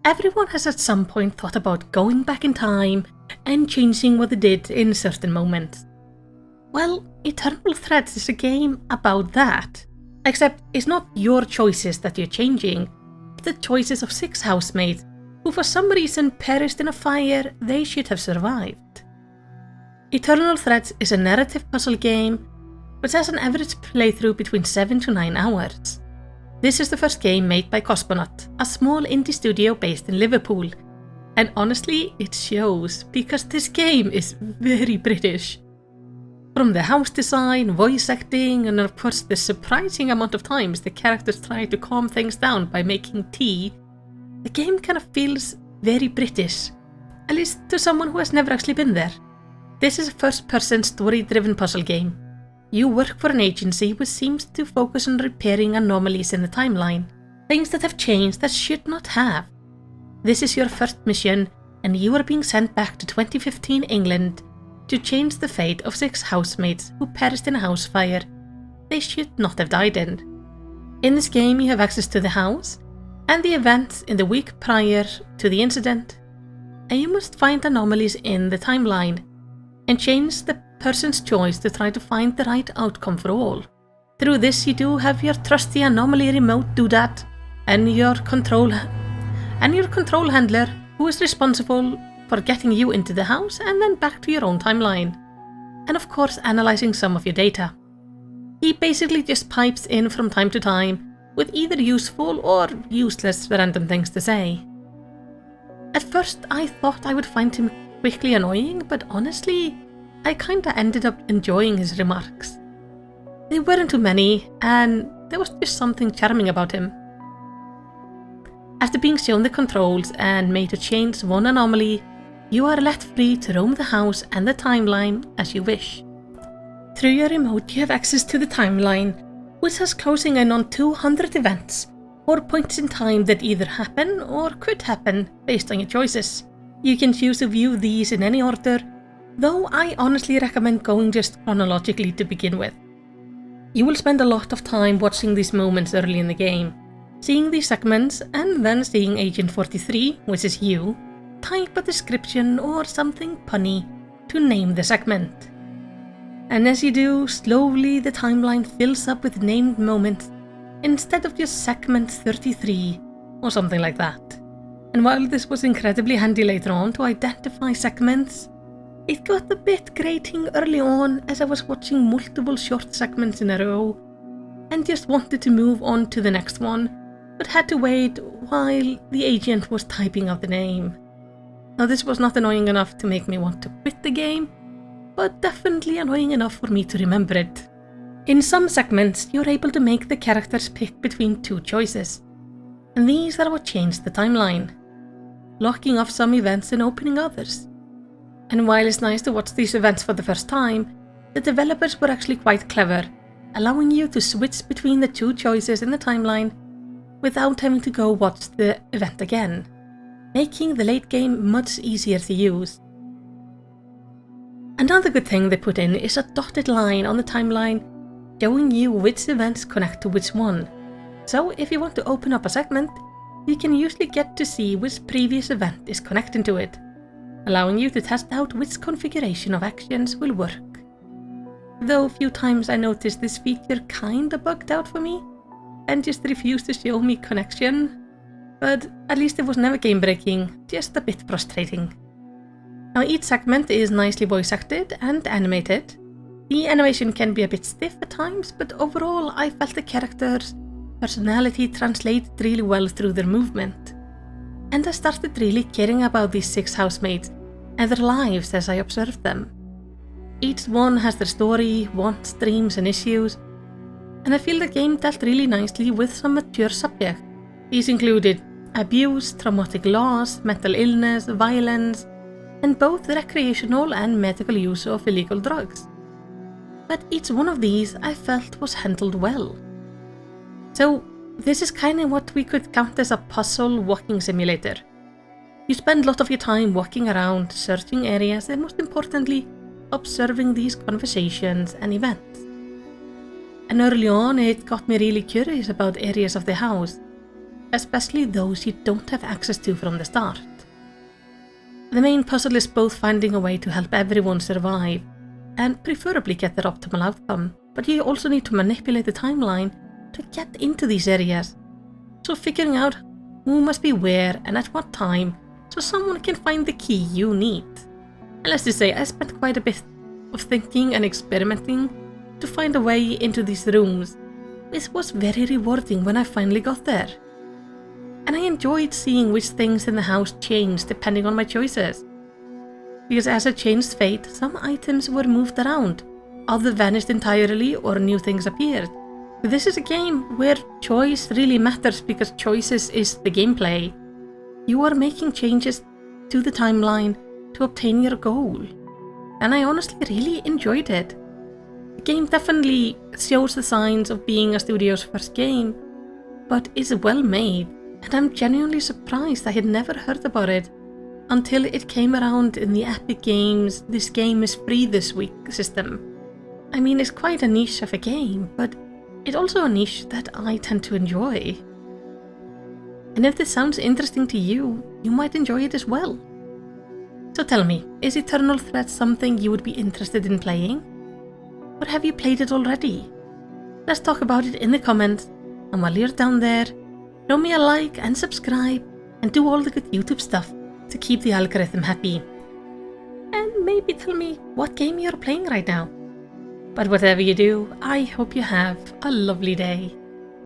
Everyone has at some point thought about going back in time and changing what they did in certain moments. Well, Eternal Threads is a game about that, except it's not your choices that you're changing, but the choices of 6 housemates who for some reason perished in a fire they should have survived. Eternal Threads is a narrative puzzle game, which has an average playthrough between 7 to 9 hours. This is the first game made by Cosmonaut, a small indie studio based in Liverpool, and honestly it shows because this game is very British. From the house design, voice acting, and of course the surprising amount of times the characters try to calm things down by making tea, the game kind of feels very British, at least to someone who has never actually been there. This is a first-person story-driven puzzle game. You work for an agency which seems to focus on repairing anomalies in the timeline, things that have changed that should not have. This is your first mission, and you are being sent back to 2015 England to change the fate of 6 housemates who perished in a house fire they should not have died in. In this game you have access to the house and the events in the week prior to the incident, and you must find anomalies in the timeline and change the person's choice to try to find the right outcome for all. Through this you do have your trusty anomaly remote do that, and your control handler who is responsible for getting you into the house and then back to your own timeline, and of course analyzing some of your data. He basically just pipes in from time to time with either useful or useless random things to say. At first I thought I would find him quickly annoying, but honestly I kinda ended up enjoying his remarks. They weren't too many, and there was just something charming about him. After being shown the controls and made to change one anomaly, you are let free to roam the house and the timeline as you wish. Through your remote you have access to the timeline, which has closing in on 200 events, or points in time that either happen or could happen based on your choices. You can choose to view these in any order, though I honestly recommend going just chronologically to begin with. You will spend a lot of time watching these moments early in the game, seeing these segments and then seeing Agent 43, which is you, type a description or something punny to name the segment. And as you do, slowly the timeline fills up with named moments instead of just segment 33 or something like that. And while this was incredibly handy later on to identify segments, it got a bit grating early on as I was watching multiple short segments in a row and just wanted to move on to the next one, but had to wait while the agent was typing out the name. Now this was not annoying enough to make me want to quit the game, but definitely annoying enough for me to remember it. In some segments you're able to make the characters pick between 2 choices, and these are what changed the timeline, locking off some events and opening others. And while it's nice to watch these events for the first time, the developers were actually quite clever, allowing you to switch between the 2 choices in the timeline without having to go watch the event again, making the late game much easier to use. Another good thing they put in is a dotted line on the timeline showing you which events connect to which one. So if you want to open up a segment, you can usually get to see which previous event is connecting to it, allowing you to test out which configuration of actions will work. Though a few times I noticed this feature kinda bugged out for me and just refused to show me connection, but at least it was never game breaking, just a bit frustrating. Now each segment is nicely voice acted and animated. The animation can be a bit stiff at times, but overall I felt the characters' personality translated really well through their movement. And I started really caring about these 6 housemates and their lives as I observed them. Each one has their story, wants, dreams and issues, and I feel the game dealt really nicely with some mature subjects. These included abuse, traumatic loss, mental illness, violence, and both recreational and medical use of illegal drugs. But each one of these I felt was handled well. So this is kind of what we could count as a puzzle walking simulator. You spend a lot of your time walking around, searching areas, and most importantly, observing these conversations and events. And early on it got me really curious about areas of the house, especially those you don't have access to from the start. The main puzzle is both finding a way to help everyone survive, and preferably get their optimal outcome, but you also need to manipulate the timeline to get into these areas. So figuring out who must be where and at what time, so someone can find the key you need. And let's just say I spent quite a bit of thinking and experimenting to find a way into these rooms. It was very rewarding when I finally got there. And I enjoyed seeing which things in the house changed depending on my choices. Because as I changed fate, some items were moved around, others vanished entirely or new things appeared. But this is a game where choice really matters because choices is the gameplay. You are making changes to the timeline to obtain your goal. And I honestly really enjoyed it. The game definitely shows the signs of being a studio's first game, but is well made. And I'm genuinely surprised I had never heard about it until it came around in the Epic Games "this game is free this week" system. I mean, it's quite a niche of a game, but it's also a niche that I tend to enjoy. And if this sounds interesting to you, you might enjoy it as well. So tell me, is Eternal Threat something you would be interested in playing? Or have you played it already? Let's talk about it in the comments, and while you're down there, throw me a like and subscribe, and do all the good YouTube stuff to keep the algorithm happy. And maybe tell me what game you're playing right now. But whatever you do, I hope you have a lovely day.